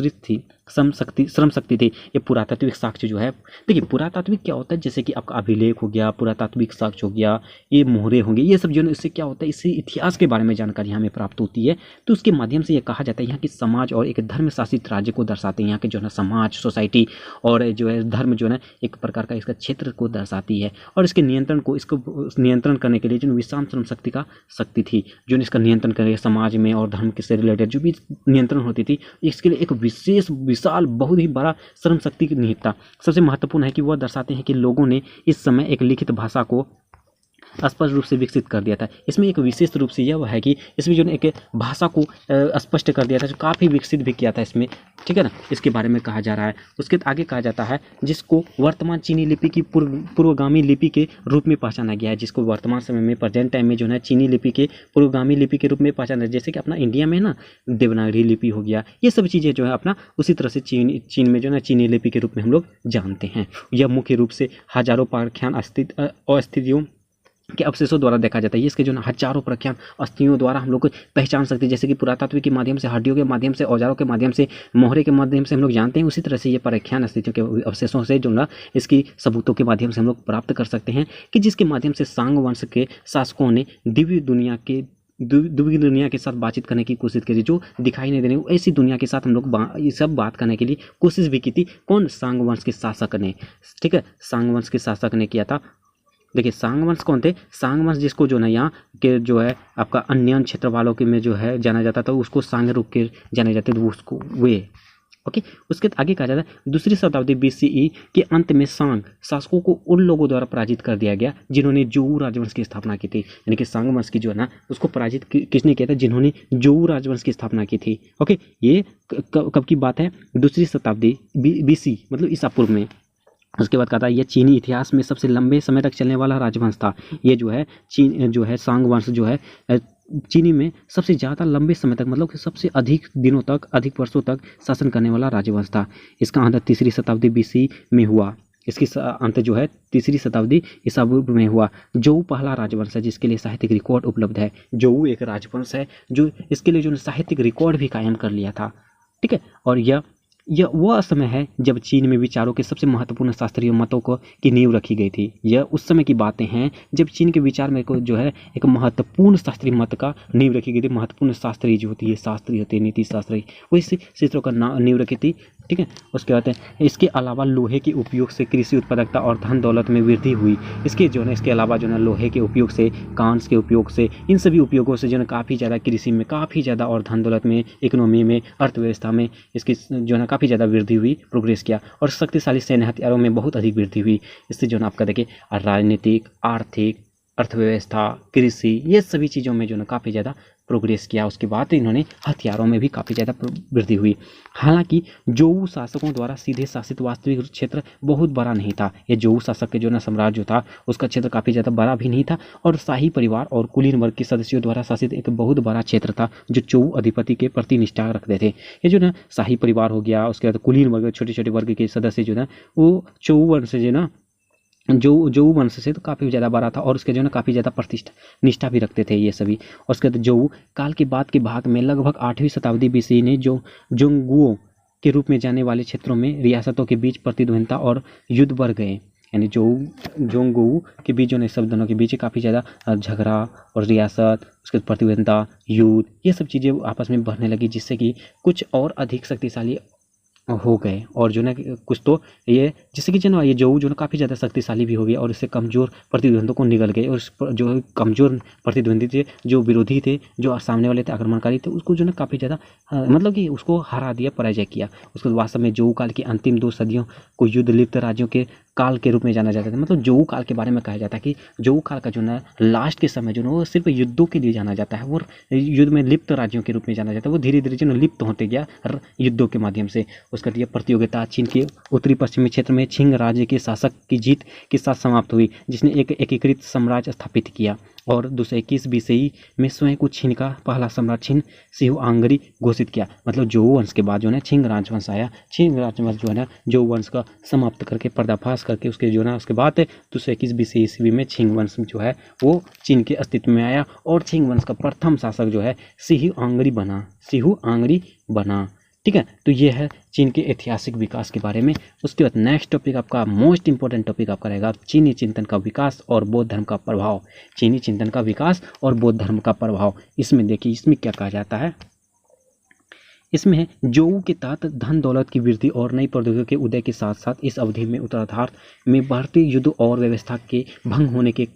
शक्ति थी। ये पुरातात्विक साक्ष्य जो है, देखिए पुरातात्विक क्या होता है, जैसे कि आपका अभिलेख हो गया, पुरातात्विक साक्ष्य हो गया, ये मोहरे होंगे, ये सब जो है इससे क्या होता है, इससे इतिहास के बारे में जानकारी हमें प्राप्त होती है। तो उसके माध्यम से ये कहा जाता है यहाँ की समाज और एक धर्म शासित राज्य को दर्शाते हैं। यहाँ के जो है समाज, सोसाइटी और जो है धर्म जो है एक प्रकार का इसका क्षेत्र को दर्शाती है। और इसके नियंत्रण को नियंत्रण करने के लिए जो विशाल श्रम शक्ति थी जो इसका नियंत्रण करे, समाज में और धर्म के से रिलेटेड जो भी नियंत्रण होती थी, इसके लिए एक विशाल बहुत ही बड़ा श्रम शक्ति की निहित था। सबसे महत्वपूर्ण है कि वह दर्शाते हैं कि लोगों ने इस समय एक लिखित भाषा को स्पष्ट रूप से विकसित कर दिया था। इसमें एक विशेष रूप से यह है कि इसमें जो एक भाषा को स्पष्ट कर दिया था, जो काफ़ी विकसित भी किया था इसमें, ठीक है ना, इसके बारे में कहा जा रहा है। उसके आगे कहा जाता है जिसको वर्तमान चीनी लिपि की पूर्वगामी लिपि के रूप में पहचाना गया है, जिसको वर्तमान समय में प्रेजेंट टाइम में जो है चीनी लिपि के पूर्वगामी लिपि के रूप में पहचाना है। जैसे कि अपना इंडिया में ना देवनागरी लिपि हो गया, ये सब चीज़ें जो है अपना उसी तरह से चीन में जो है चीनी लिपि के रूप में हम लोग जानते हैं। यह मुख्य रूप से हजारों पाठ्यान स्थितियों के अवशेषों द्वारा देखा जाता है। इसके जो हजारों प्रख्यात अस्थियों द्वारा हम लोग को पहचान सकते हैं, जैसे कि पुरातत्व के माध्यम से, हड्डियों के माध्यम से, औजारों के माध्यम से, मोहरे के माध्यम से हम लोग जानते हैं। उसी तरह से ये प्रख्यात अस्थियों के अवशेषों से जो इसकी सबूतों के माध्यम से हम लोग प्राप्त कर सकते हैं कि जिसके माध्यम से सांग वंश के शासकों ने दिव्य दुनिया के साथ बातचीत करने की कोशिश की, जो दिखाई नहीं देने ऐसी दुनिया के साथ हम लोग ये सब बात करने के लिए कोशिश भी की थी। कौन? सांग वंश के शासक ने। ठीक है, सांग वंश के शासक ने किया था। देखिए सांग वंश कौन थे? सांग वंश जिसको जो है यहाँ के जो है आपका अन्य क्षेत्र वालों के में जो है जाना जाता था, उसको सांग रूप के जाने जाते थे, उसको वे। ओके, उसके आगे कहा जाता है दूसरी शताब्दी BCE के अंत में सांग शासकों को उन लोगों द्वारा पराजित कर दिया गया जिन्होंने जोऊ राजवंश की स्थापना की थी। यानी कि सांग वंश की जो है ना उसको पराजित किसने किया था? जिन्होंने जोऊ राजवंश की स्थापना की थी। ओके, ये कब की बात है? दूसरी शताब्दी BC मतलब ईसा पूर्व में। उसके बाद कहा था यह चीनी इतिहास में सबसे लंबे समय तक चलने वाला राजवंश था। ये जो है चीन जो है सांग वंश जो है चीनी में सबसे ज़्यादा लंबे समय तक मतलब कि सबसे अधिक दिनों तक, अधिक वर्षों तक शासन करने वाला राजवंश था। इसका अंत तीसरी शताब्दी BC में हुआ। इसकी अंत जो है तीसरी शताब्दी ईसा पूर्व में हुआ। जोऊ पहला राजवंश है जिसके लिए साहित्यिक रिकॉर्ड उपलब्ध है। जोऊ एक राजवंश है जो इसके लिए जो साहित्यिक रिकॉर्ड भी कायम कर लिया था। ठीक है, और यह वह समय है जब चीन में विचारों के सबसे महत्वपूर्ण शास्त्रीय मतों को की नींव रखी गई थी। यह उस समय की बातें हैं जब चीन के विचार में को जो है एक महत्वपूर्ण शास्त्रीय मत का नींव रखी गई थी। महत्वपूर्ण शास्त्रीय जो होती है, शास्त्रीय होती है, नीति शास्त्री, वही क्षेत्रों का नींव रखी थी। ठीक है, उसके बाद इसके अलावा लोहे के उपयोग से कृषि उत्पादकता और धन दौलत में वृद्धि हुई। इसके जो है इसके अलावा जो है लोहे के उपयोग से, कांस के उपयोग से, इन सभी उपयोगों से जो है काफ़ी ज़्यादा कृषि में काफ़ी ज़्यादा और धन दौलत में, इकोनॉमी में, अर्थव्यवस्था में इसकी जो है काफ़ी ज़्यादा वृद्धि हुई, प्रोग्रेस किया। और शक्तिशाली सैन्य हथियारों में बहुत अधिक वृद्धि हुई। इससे जो है आपका देखिए राजनीतिक, आर्थिक, अर्थव्यवस्था, कृषि, ये सभी चीज़ों में जो है काफ़ी ज़्यादा प्रोग्रेस किया। उसके बाद इन्होंने हथियारों में भी काफ़ी ज़्यादा वृद्धि हुई। हालांकि जोऊ शासकों द्वारा सीधे शासित वास्तविक क्षेत्र बहुत बड़ा नहीं था। ये जोऊ शासक के जो ना साम्राज्य था उसका क्षेत्र काफ़ी ज़्यादा बड़ा भी नहीं था, और शाही परिवार और कुलीन वर्ग के सदस्यों द्वारा शासित एक बहुत बड़ा क्षेत्र था जो जोऊ अधिपति के प्रति निष्ठा रखते थे। ये जो ना शाही परिवार हो गया, उसके बाद कुलीन वर्ग, छोटे छोटे वर्ग के सदस्य जो ना वो जोऊ वंश से जो ना जोऊ वंश से तो काफ़ी ज़्यादा बड़ा था, और उसके जो है काफ़ी ज़्यादा प्रतिष्ठा निष्ठा भी रखते थे ये सभी। और उसके बाद जोऊ काल के बाद के भाग में लगभग 8वीं शताब्दी BC ने जो जोंगुओ के रूप में जाने वाले क्षेत्रों में रियासतों के बीच प्रतिद्वंद्विता और युद्ध बढ़ गए। यानी जोंगुओ के बीच जो है सब दोनों के बीच काफ़ी ज़्यादा झगड़ा और रियासत, उसके प्रतिद्वंद्विता, युद्ध, ये सब चीज़ें आपस में बढ़ने लगी, जिससे कि कुछ और अधिक शक्तिशाली हो गए। और जो ना कुछ तो ये जिससे कि जो ना ये जोऊ जो ना काफ़ी ज़्यादा शक्तिशाली भी हो गया, और इससे कमज़ोर प्रतिद्वंद्वियों को निगल गए। और जो कमज़ोर प्रतिद्वंदी थे, जो विरोधी थे, जो सामने वाले थे, आक्रमणकारी थे, उसको जो ना काफ़ी ज़्यादा मतलब कि उसको हरा दिया, पराजय किया। उसके वास्तव में जोऊ काल की अंतिम 2 सदियों को युद्ध लिप्त राज्यों के काल के रूप में जाना जाता था। मतलब जोऊ काल के बारे में कहा जाता है कि जोऊ काल का जो ना लास्ट के समय जो ना वो सिर्फ युद्धों के लिए जाना जाता है, वो युद्ध में लिप्त राज्यों के रूप में जाना जाता है। वो धीरे धीरे जो ना लिप्त होते गया युद्धों के माध्यम से। उसका यह प्रतियोगिता चीन के उत्तरी पश्चिमी क्षेत्र में छिंग राज्य के शासक की जीत के साथ समाप्त हुई, जिसने एक एकीकृत साम्राज्य स्थापित किया। और 221 BCE में स्वयं को चीन का पहला सम्राट छिन शिहु आंग्री घोषित किया। मतलब जोऊ वंश के बाद जो है छिंग राजवंश आया। छिंग राजवंश जो है ना जोऊ वंश का समाप्त करके, पर्दाफाश करके, उसके जो है ना उसके बाद 221 BC ईस्वी में छिंग वंश जो है वो चीन के अस्तित्व में आया। और छिंग वंश का प्रथम शासक जो है शिहु आंग्री बना। ठीक है, तो ये है चीन के ऐतिहासिक विकास के बारे में। उसके बाद नेक्स्ट टॉपिक आपका मोस्ट इंपॉर्टेंट टॉपिक आपका रहेगा चीनी चिंतन का विकास और बौद्ध धर्म का प्रभाव। चीनी चिंतन का विकास और बौद्ध धर्म का प्रभाव। इसमें देखिए इसमें क्या कहा जाता है। इसमें जोऊ के तहत धन दौलत की वृद्धि और नई प्रौद्योगिकी के उदय के साथ साथ इस अवधि में उत्तरार्ध में बढ़ती युद्ध और व्यवस्था के भंग होने के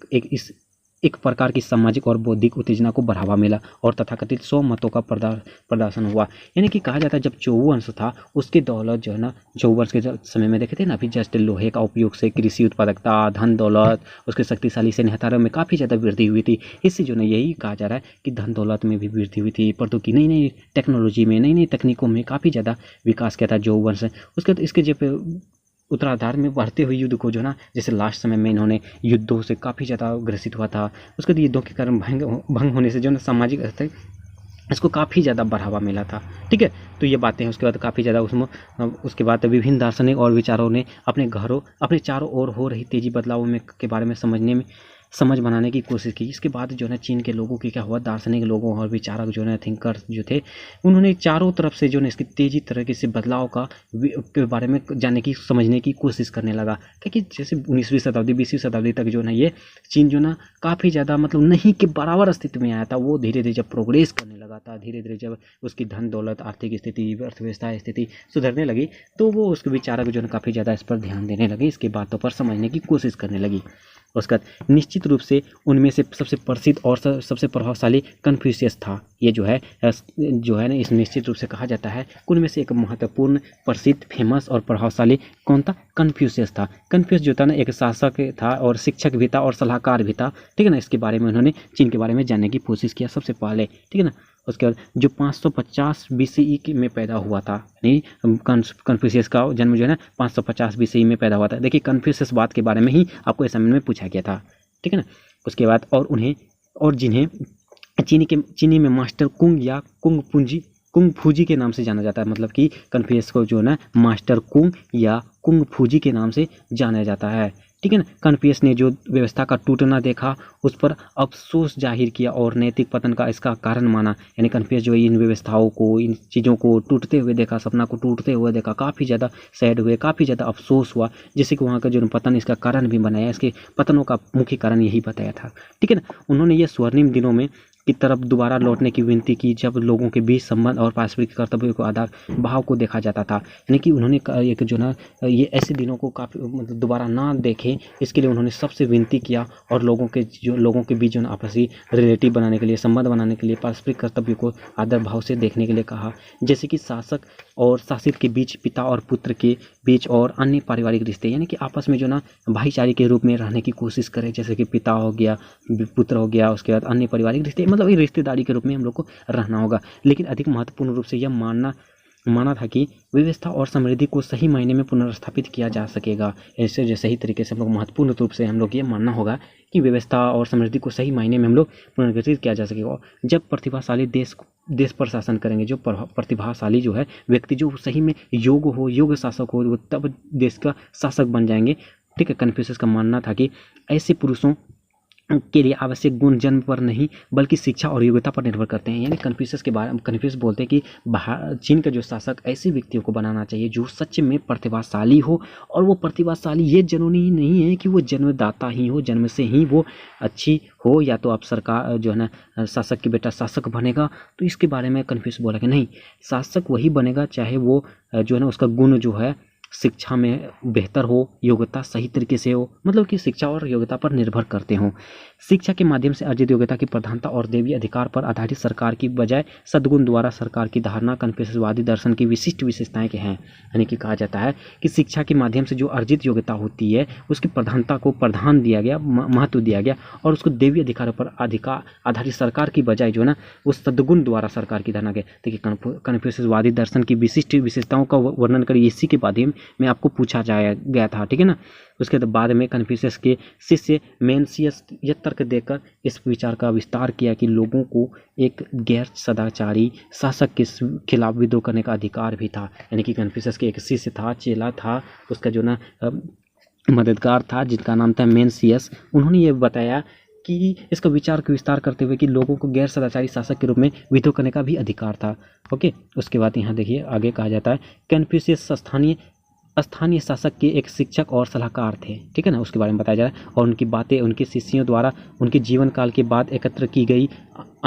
एक प्रकार की सामाजिक और बौद्धिक उत्तेजना को बढ़ावा मिला, और तथाकथित 100 मतों का प्रदर्शन हुआ। यानी कि कहा जाता है जब जोऊ वंश था उसके दौलत जो है ना, जोऊ वंश के समय में देखे थे ना अभी जस्ट लोहे का उपयोग से कृषि उत्पादकता, धन दौलत, उसके शक्तिशाली सैन्य हथियारों में काफ़ी ज़्यादा वृद्धि हुई थी। इससे जो है यही कहा जा रहा है कि धन दौलत में भी वृद्धि हुई थी, प्रौद्योगिकी नई नई टेक्नोलॉजी में, नई नई तकनीकों में काफ़ी ज़्यादा विकास किया था जोऊ वंश। उसके इसके जब उत्तराधार में बढ़ते हुए युद्ध को जो ना, जैसे लास्ट समय में इन्होंने युद्धों से काफ़ी ज़्यादा ग्रसित हुआ था, उसके युद्धों के कारण भंग होने से जो ना सामाजिक स्तर इसको काफ़ी ज़्यादा बढ़ावा मिला था। ठीक है, तो ये बातें हैं। उसके बाद काफ़ी ज़्यादा उसके बाद विभिन्न दार्शनिक और विचारों ने अपने चारों ओर हो रही तेजी बदलावों में के बारे में समझ बनाने की कोशिश की। इसके बाद जो है चीन के लोगों की क्या हुआ, दार्शनिक लोगों और विचारक जो है थिंकर्स जो थे, उन्होंने चारों तरफ से जो है इसकी तेजी तरीके से बदलाव के बारे में जानने की समझने की कोशिश करने लगा। क्योंकि जैसे 19वीं शताब्दी 20वीं शताब्दी तक जो है ये चीन जो ना काफ़ी ज़्यादा मतलब नहीं के बराबर स्थिति में आया था। वो धीरे धीरे जब प्रोग्रेस करने लगा था, धीरे धीरे जब उसकी धन दौलत आर्थिक स्थिति अर्थव्यवस्था स्थिति सुधरने लगी, तो वो उसके विचारक जो है काफ़ी ज़्यादा इस पर ध्यान देने लगे, इसकी बातों पर समझने की कोशिश करने लगी। उसका निश्चित रूप से उनमें से सबसे प्रसिद्ध और सबसे प्रभावशाली कन्फ्यूशियस था। ये जो है ना, इस निश्चित रूप से कहा जाता है कि उनमें से एक महत्वपूर्ण प्रसिद्ध फेमस और प्रभावशाली कौन था, कन्फ्यूशियस था। कन्फ्यूशियस जो था ना एक शासक था और शिक्षक भी था और सलाहकार भी था, ठीक है ना। इसके बारे में उन्होंने चीन के बारे में जानने की कोशिश किया सबसे पहले, ठीक है ना। उसके बाद जो 550 BCE में पैदा हुआ था, नहीं कन्फ्यूशियस का जन्म जो है ना 550 BCE में पैदा हुआ था। देखिए कन्फ्यूशियस बात के बारे में ही आपको एग्जामिन में पूछा गया था, ठीक है ना। उसके बाद और जिन्हें चीनी में मास्टर कुंग या कुंग फूजी के नाम से जाना जाता है। मतलब कि कन्फ्यूशियस को जो है ना मास्टर कुंग या कुंग फूजी के नाम से जाना जाता है, ठीक है ना। कन्फ्यूशियस ने जो व्यवस्था का टूटना देखा उस पर अफसोस जाहिर किया और नैतिक पतन का इसका कारण माना। यानी कन्फ्यूशियस जो इन व्यवस्थाओं को, इन चीज़ों को टूटते हुए देखा, सपना को टूटते हुए देखा, काफ़ी ज़्यादा सैड हुए, काफ़ी ज़्यादा अफसोस हुआ, जिससे कि वहाँ का जो पतन इसका कारण भी बनाया, इसके पतनों का मुख्य कारण यही बताया था, ठीक है ना। उन्होंने ये स्वर्णिम दिनों में की तरफ दोबारा लौटने की विनती की जब लोगों के बीच संबंध और पारस्परिक कर्तव्यों को आधार भाव को देखा जाता था। यानी कि उन्होंने एक जो ना ये ऐसे दिनों को काफ़ी मतलब दोबारा ना देखें, इसके लिए उन्होंने सबसे विनती किया और लोगों के बीच जो आपसी रिलेटिव बनाने के लिए, संबंध बनाने के लिए, पारस्परिक कर्तव्य को आदर भाव से देखने के लिए कहा। जैसे कि शासक और शासित के बीच, पिता और पुत्र के बीच और अन्य पारिवारिक रिश्ते, यानी कि आपस में जो ना भाईचारे के रूप में रहने की कोशिश करें। जैसे कि पिता हो गया, पुत्र हो गया, उसके बाद अन्य पारिवारिक रिश्ते, मतलब ये रिश्तेदारी के रूप में हम लोग को रहना होगा। लेकिन अधिक महत्वपूर्ण रूप से यह माना था कि व्यवस्था और समृद्धि को सही मायने में पुनर्स्थापित किया जा सकेगा। ऐसे जो सही तरीके से हम लोग महत्वपूर्ण रूप से हम लोग ये मानना होगा कि व्यवस्था और समृद्धि को सही मायने में हम लोग पुनर्गठित किया जा सकेगा। जब प्रतिभाशाली देश पर शासन करेंगे, जो प्रतिभाशाली जो है व्यक्ति जो सही में योग्य शासक हो, वो तब देश का शासक बन जाएंगे, ठीक है। कन्फ्यूशियस का मानना था कि ऐसे पुरुषों के लिए आवश्यक गुण जन्म पर नहीं बल्कि शिक्षा और योग्यता पर निर्भर करते हैं। यानी कन्फ्यूशियस बोलते हैं कि चीन का जो शासक ऐसे व्यक्तियों को बनाना चाहिए जो सच में प्रतिभाशाली हो, और वो प्रतिभाशाली ये जरूरी नहीं है कि वो जन्मदाता ही हो, जन्म से ही वो अच्छी हो, या तो आप सरकार जो है ना शासक की बेटा शासक बनेगा। तो इसके बारे में कन्फ्यूशियस बोला कि नहीं, शासक वही बनेगा चाहे वो जो है ना उसका गुण जो है शिक्षा में बेहतर हो, योग्यता सही तरीके से हो, मतलब कि शिक्षा और योग्यता पर निर्भर करते हों। शिक्षा के माध्यम से अर्जित योग्यता की प्रधानता और दैवीय अधिकार पर आधारित सरकार की बजाय सद्गुण द्वारा सरकार की धारणा कन्फ्यूशियसवादी दर्शन की विशिष्ट विशेषताएं के हैं। यानी कि कहा जाता है कि शिक्षा के माध्यम से जो अर्जित योग्यता होती है उसकी प्रधानता को महत्व दिया गया, और उसको दैवीय अधिकारों पर आधारित सरकार की बजाय जो है ना उस सद्गुण द्वारा सरकार की धारणा के। देखिए कन्फ्यूशियसवादी दर्शन की विशिष्ट विशेषताओं का वर्णन करिए, इसी के माध्यम में आपको पूछा गया था, ठीक है ना। उसके बाद में कन्फ्यूशियस के शिष्य मेंसियस यह तर्क देकर इस विचार का विस्तार किया कि लोगों को एक गैर सदाचारी शासक के खिलाफ विद्रोह करने का अधिकार भी था। यानी कि कन्फ्यूशियस के एक शिष्य था, चेला था, उसका जो ना मददगार था जिनका नाम था मेंसियस। उन्होंने ये बताया कि इसका विचार का विस्तार करते हुए कि लोगों को गैर सदाचारी शासक के रूप में विद्रोह करने का भी अधिकार था। ओके, उसके बाद यहाँ देखिए आगे कहा जाता है कन्फ्यूशियस स्थानीय शासक के एक शिक्षक और सलाहकार थे, ठीक है ना। उसके बारे में बताया जा रहा है, और उनकी बातें उनके शिष्यों द्वारा उनके जीवन काल के बाद एकत्र की गई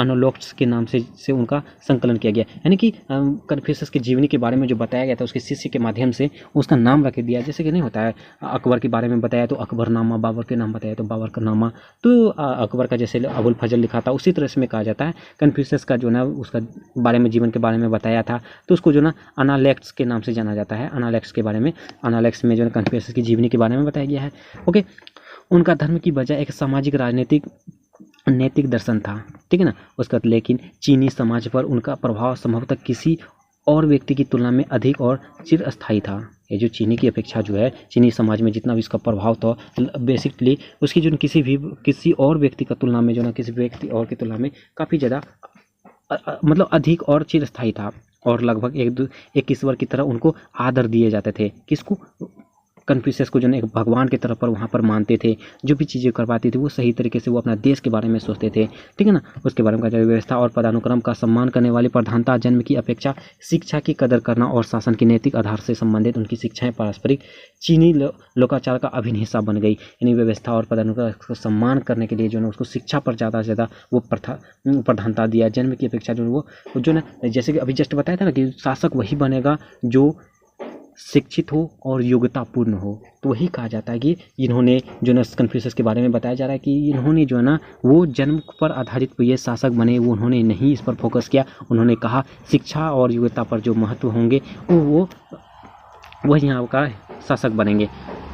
एनालॉग्स के नाम से उनका संकलन किया गया। यानी कि कन्फ्यूशियस की जीवनी के बारे में जो बताया गया था उसके शिष्य के माध्यम से उसका नाम रख दिया। जैसे कि नहीं होता है अकबर के बारे में बताया तो अकबरनामा, बाबर के नाम बताया तो बाबरनामा, तो अकबर का जैसे अबुल फजल लिखा था उसी तरह से में कहा जाता है कन्फ्यूशियस का जो ना उसका बारे में, जीवन के बारे में बताया था तो उसको जो ना एनालॉग्स के नाम से जाना जाता है। एनालॉग्स के बारे में, एनालॉग्स में जो है कन्फ्यूशियस की जीवनी के बारे में बताया गया है। ओके, उनका धर्म की बजाय एक सामाजिक राजनीतिक नैतिक दर्शन था, ठीक है ना। उसका लेकिन चीनी समाज पर उनका प्रभाव संभवतः किसी और व्यक्ति की तुलना में अधिक और चिरस्थायी था। ये जो चीनी की अपेक्षा जो है चीनी समाज में जितना भी इसका प्रभाव था बेसिकली उसकी जो किसी और व्यक्ति का तुलना में जो ना किसी व्यक्ति और की तुलना में काफ़ी ज़्यादा मतलब अधिक और चिरस्थायी था, और लगभग एक ईश्वर की तरह उनको आदर दिए जाते थे। किसको? कन्फ्यूशियस को जो है एक भगवान की तरह पर वहाँ पर मानते थे। जो भी चीज़ें करवाते थे वो सही तरीके से वो अपना देश के बारे में सोचते थे, ठीक है ना। उसके बारे में कहा जाए व्यवस्था और पदानुक्रम का सम्मान करने वाली प्रधानता, जन्म की अपेक्षा शिक्षा की कदर करना और शासन के नैतिक आधार से संबंधित उनकी शिक्षाएं पारस्परिक चीनी लोकाचार का अभिन्न हिस्सा बन गई। यानी व्यवस्था और पदानुक्रम को सम्मान करने के लिए जो है उसको शिक्षा पर ज़्यादा से ज़्यादा वो प्रधानता दिया। जन्म की अपेक्षा जो वो जो ना, जैसे कि अभी जस्ट बताया था ना कि शासक वही बनेगा जो शिक्षित हो और योग्यतापूर्ण हो। तो वही कहा जाता है कि इन्होंने जो ना कन्फ्यूशियस के बारे में बताया जा रहा है कि इन्होंने जो है ना वो जन्म पर आधारित ये शासक बने, वो उन्होंने नहीं इस पर फोकस किया। उन्होंने कहा शिक्षा और योग्यता पर जो महत्व होंगे वो वही यहाँ का शासक बनेंगे,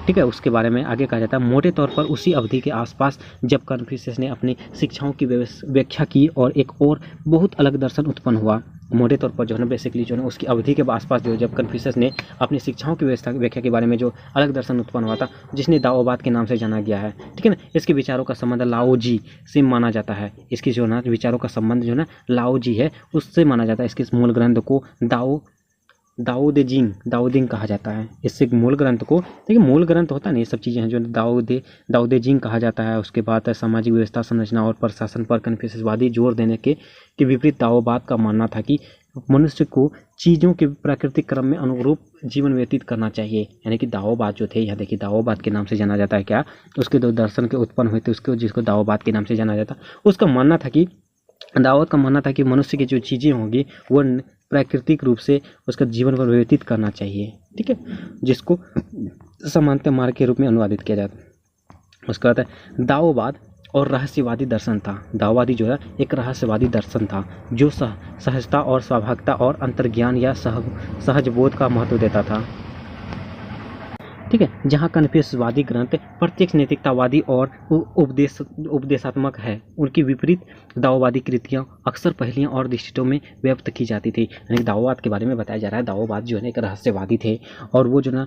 ठीक है। उसके बारे में आगे कहा जाता है मोटे तौर पर उसी अवधि के आसपास जब कन्फ्यूशियस ने अपनी शिक्षाओं की व्याख्या की और एक और बहुत अलग दर्शन उत्पन्न हुआ। मोटे तौर पर जो है ना बेसिकली जो है उसकी अवधि के आसपास जो जब कन्फ्यूशियस ने अपनी शिक्षाओं की व्याख्या के बारे में जो अलग दर्शन उत्पन्न हुआ था, जिसने दाओवाद के नाम से जाना गया है, ठीक है ना। इसके विचारों का संबंध लाओ जी से माना जाता है। इसकी जो ना विचारों का संबंध जो ना लाओ जी है उससे माना जाता है। इसके मूल ग्रंथ को दाओ दे जिंग कहा जाता है। इससे मूल ग्रंथ को, देखिए मूल ग्रंथ होता नहीं, ये सब चीज़ें हैं जो दाओ दे जिंग कहा जाता है। उसके बाद सामाजिक व्यवस्था संरचना और प्रशासन पर कन्फ्यूशियसवादी जोर देने के विपरीत दाओवाद का मानना था कि मनुष्य को चीज़ों के प्राकृतिक क्रम में अनुरूप जीवन व्यतीत करना चाहिए। यानी कि दाओवाद जो थे, यहाँ देखिए दाओवाद के नाम से जाना जाता है क्या, उसके दो दर्शन के उत्पन्न हुए थे उसको, जिसको दाओवाद के नाम से जाना जाता, उसका मानना था कि दाओवाद का मानना था कि मनुष्य की जो चीज़ें होंगी वो प्राकृतिक रूप से उसका जीवन पर व्यतीत करना चाहिए, ठीक है, जिसको समानता मार्ग के रूप में अनुवादित किया जाता है। उसके बाद दाओवाद और रहस्यवादी दर्शन था। दाओवादी जो है एक रहस्यवादी दर्शन था जो सहजता और स्वाभाविकता और अंतर्ज्ञान या सहज बोध का महत्व देता था, ठीक है। जहाँ कन्फ्यूशियसवादी ग्रंथ प्रत्यक्ष नैतिकतावादी और उपदेशात्मक है, उनकी विपरीत दाओवादी कृतियाँ अक्सर पहलियाँ और दृष्टियों में व्यक्त की जाती थी। यानी दाओवाद के बारे में बताया जा रहा है, दाओवाद जो है एक रहस्यवादी थे और वो जो ना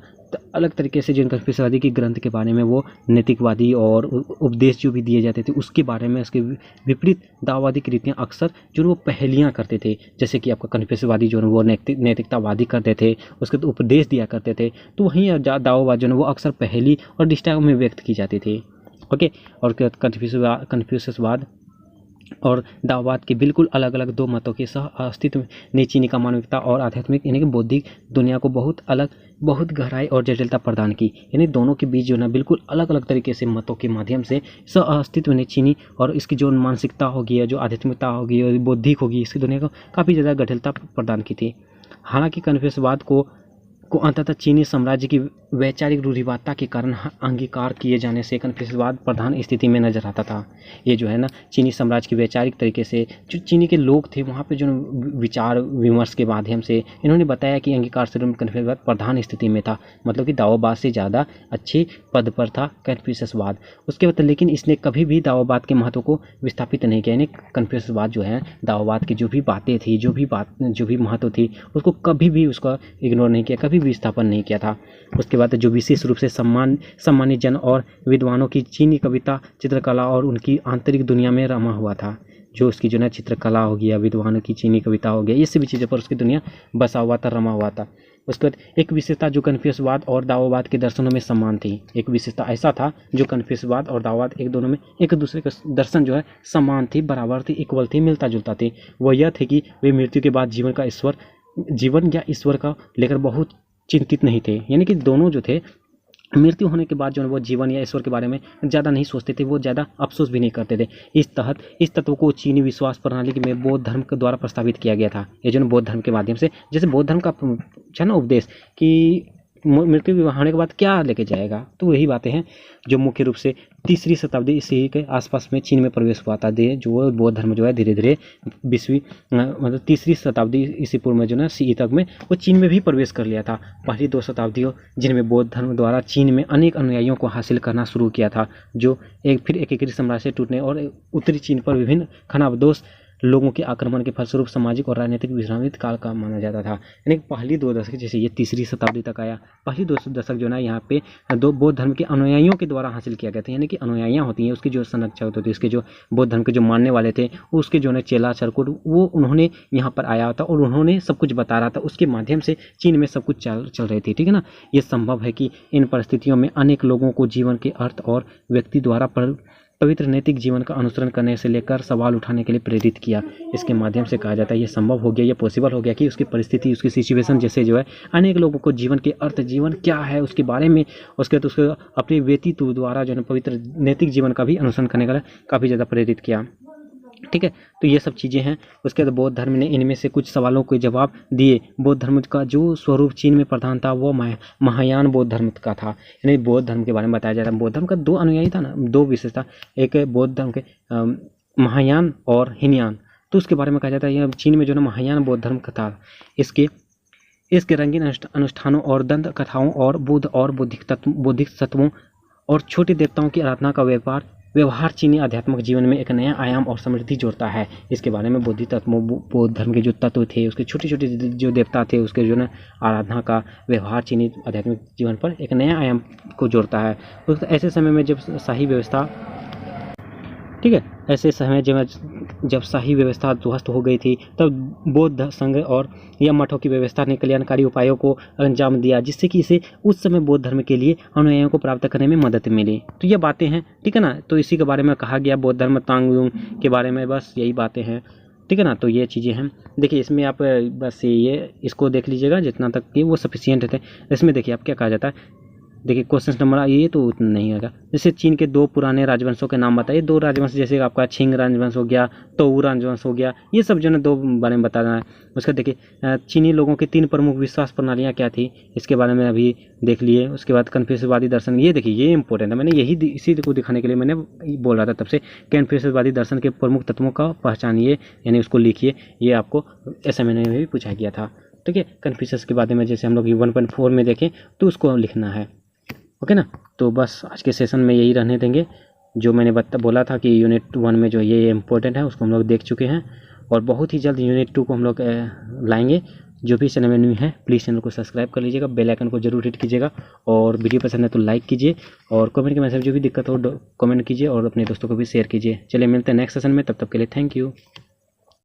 अलग तरीके से जो कन्फ्यूशियसवादी की ग्रंथ के बारे में वो नैतिकवादी और उपदेश जो भी दिए जाते थे उसके बारे में, उसके विपरीत दाओवादी कृतियाँ अक्सर जो वो पहलियाँ करते थे। जैसे कि आपका कन्फ्यूशियसवादी जो वो नैतिकतावादी करते थे, उसके तो उपदेश दिया करते थे, तो वहीं दाओवाद जो है वो अक्सर पहली और दृष्टियों में व्यक्त की जाती थी, ओके। और कन्फ्यूशियसवाद और दाओवाद के बिल्कुल अलग अलग दो मतों के सह अस्तित्व ने चीनी का मानविकता और आध्यात्मिक यानी कि बौद्धिक दुनिया को बहुत गहराई और जटिलता प्रदान की। यानी दोनों के बीच जो ना बिल्कुल अलग अलग तरीके से मतों के माध्यम से सह अस्तित्व ने चीनी और इसकी जो मानसिकता होगी या जो आध्यात्मिकता होगी और बौद्धिक होगी, इसकी दुनिया को काफ़ी ज़्यादा जटिलता प्रदान की थी। हालांकि कन्फ्यूशियसवाद को अंततः चीनी साम्राज्य की वैचारिक रूढ़िवादिता के कारण अंगीकार किए जाने से कन्फ्यूशियसवाद प्रधान स्थिति में नजर आता था। ये जो है ना चीनी साम्राज्य की वैचारिक तरीके से जो चीनी के लोग थे वहाँ पे जो विचार विमर्श के माध्यम से इन्होंने बताया कि अंगीकार से कन्फ्यूशियसवाद प्रधान स्थिति में था, मतलब कि दाओवाद से ज़्यादा अच्छे पद पर था कन्फ्यूशियसवाद। उसके बाद लेकिन इसने कभी भी दाओवाद के महत्व को विस्थापित नहीं किया। यानी कन्फ्यूशियसवाद जो है दाओवाद की जो भी बातें थी, जो भी महत्व थी, उसको कभी भी उसका इग्नोर नहीं किया, कभी भी विस्थापन नहीं किया था। उसके बाद जो विशेष रूप से सम्मानित जन और विद्वानों की चीनी कविता, चित्रकला और उनकी आंतरिक दुनिया में रमा हुआ था। जो उसकी जो है चित्रकला हो गया, विद्वानों की चीनी कविता हो गया, ये सभी चीज़ों पर उसकी दुनिया बसा हुआ था, रमा हुआ था। उसके बाद एक विशेषता जो कन्फ्यूशियसवाद और दाओवाद के दर्शनों में समान थी। एक विशेषता ऐसा था जो कन्फ्यूशियसवाद और दाओवाद एक दोनों में एक दूसरे का दर्शन जो है समान थी, बराबर थी, इक्वल थी, मिलता जुलता थी। वो यह थे कि वे मृत्यु के बाद जीवन या ईश्वर का लेकर बहुत चिंतित नहीं थे। यानी कि दोनों जो थे मृत्यु होने के बाद जो है वो जीवन या ईश्वर के बारे में ज़्यादा नहीं सोचते थे, वो ज़्यादा अफसोस भी नहीं करते थे। इस तत्व को चीनी विश्वास प्रणाली में बौद्ध धर्म के द्वारा प्रस्तावित किया गया था। ये जो बौद्ध धर्म के माध्यम से, जैसे बौद्ध धर्म का है ना उपदेश कि मृत्यु होने के बाद क्या लेके जाएगा, तो वही बातें हैं जो मुख्य रूप से 3री शताब्दी ईस्वी के आसपास में चीन में प्रवेश हुआ था। जो बौद्ध धर्म जो है धीरे धीरे 3री शताब्दी ईस्वी पूर्व में जो ना सी तक में वो चीन में भी प्रवेश कर लिया था। पहली 2 शताब्दियों जिनमें बौद्ध धर्म द्वारा चीन में अनेक अनुयायियों को हासिल करना शुरू किया था, जो एकीकृत साम्राज्य से टूटने और उत्तरी चीन पर विभिन्न खानाबदोश लोगों के आक्रमण के फलस्वरूप सामाजिक और राजनीतिक विश्रामित काल का माना जाता था। यानी पहली 2 दशक, जैसे ये 3री शताब्दी तक आया, पहली 2 दशक जो ना यहाँ पे दो बौद्ध धर्म के अनुयायियों के द्वारा हासिल किया गया था। यानी कि अनुयायियाँ होती हैं, उसकी जो संरक्षक होती है, उसके जो बौद्ध धर्म के जो मानने वाले थे, उसके जो है चेला चरकुट, वो उन्होंने यहाँ पर आया था और उन्होंने सब कुछ बता रहा था। उसके माध्यम से चीन में सब कुछ चल रही थी, ठीक है ना। ये संभव है कि इन परिस्थितियों में अनेक लोगों को जीवन के अर्थ और व्यक्ति द्वारा पवित्र नैतिक जीवन का अनुसरण करने से लेकर सवाल उठाने के लिए प्रेरित किया। इसके माध्यम से कहा जाता है ये संभव हो गया, ये पॉसिबल हो गया कि उसकी परिस्थिति, उसकी सिचुएशन जैसे जो है अनेक लोगों को जीवन के अर्थ, जीवन क्या है उसके बारे में, उसके अपने व्यक्तित्व द्वारा जो है पवित्र नैतिक जीवन का भी अनुसरण करने का काफ़ी ज़्यादा प्रेरित किया, ठीक है। तो ये सब चीज़ें हैं। उसके बाद बौद्ध धर्म ने इनमें से कुछ सवालों के जवाब दिए। बौद्ध धर्म का जो स्वरूप चीन में प्रधान था वो महायान बौद्ध धर्म का था। यानी बौद्ध धर्म के बारे में बताया जा रहा है। बौद्ध धर्म का 2 अनुयायी था ना, 2 विशेषता, एक बौद्ध धर्म के महायान और हीनयान। तो उसके बारे में कहा जाता है यह चीन में जो ना महायान बौद्ध धर्म का था। इसके रंगीन अनुष्ठानों और दंत कथाओं और बुद्ध और बौद्धिक तत्वों और छोटे देवताओं की आराधना का व्यवहार चीनी आध्यात्मिक जीवन में एक नया आयाम और समृद्धि जोड़ता है। इसके बारे में बौद्धिक तत्वों, बौद्ध धर्म के जो तत्व थे, उसके छोटे छोटे जो देवता थे, उसके जो ना आराधना का व्यवहार चीनी आध्यात्मिक जीवन पर एक नया आयाम को जोड़ता है। ऐसे समय में जब शाही व्यवस्था, ठीक है, ऐसे समय जब शाही व्यवस्था ध्वस्त हो गई थी, तब बौद्ध संघ और या मठों की व्यवस्था ने कल्याणकारी उपायों को अंजाम दिया, जिससे कि इसे उस समय बौद्ध धर्म के लिए अनुयायियों को प्राप्त करने में मदद मिली। तो ये बातें हैं, ठीक है ना। तो इसी के बारे में कहा गया बौद्ध धर्म तांगयुंग के बारे में, बस यही बातें हैं, ठीक है ना। तो ये चीज़ें हैं। देखिए इसमें आप बस ये इसको देख लीजिएगा जितना तक कि वो सफिशियंट है। इसमें देखिए आप क्या कहा जाता है, देखिए क्वेश्चन नंबर ये तो उतना नहीं होगा। जैसे चीन के 2 पुराने राजवंशों के नाम बताइए। 2 राजवंश जैसे आपका छिंग राजवंश हो गया, तोऊ राजवंश हो गया, ये सब जो है 2 बारे में बताना है। उसका देखिए चीनी लोगों की 3 प्रमुख विश्वास प्रणालियाँ क्या थी, इसके बारे में अभी देख लिए। उसके बाद कन्फ्यूशियसवादी दर्शन, ये देखिए ये इंपॉर्टेंट है। मैंने यही इसी को दिखाने के लिए मैंने बोल रहा था तब से। कन्फ्यूशियसवादी दर्शन के प्रमुख तत्वों का पहचानिए, यानी उसको लिखिए। ये आपको असाइनमेंट में भी पूछा गया था, ठीक है। कन्फ्यूशियस के बारे में जैसे हम लोग 1.4 में देखें तो उसको लिखना है, ओके ना। तो बस आज के सेशन में यही रहने देंगे। जो मैंने बोला था कि यूनिट 1 में जो ये इम्पोर्टेंट है उसको हम लोग देख चुके हैं, और बहुत ही जल्द यूनिट 2 को हम लोग लाएंगे। जो भी चैनल में न्यू है प्लीज़ चैनल को सब्सक्राइब कर लीजिएगा, बेल आइकन को जरूर हिट कीजिएगा, और वीडियो पसंद है तो लाइक कीजिए, और कमेंट के मैसेज जो भी दिक्कत हो कमेंट कीजिए, और अपने दोस्तों को भी शेयर कीजिए। चलिए मिलते हैं नेक्स्ट सेशन में, तब तक के लिए थैंक यू।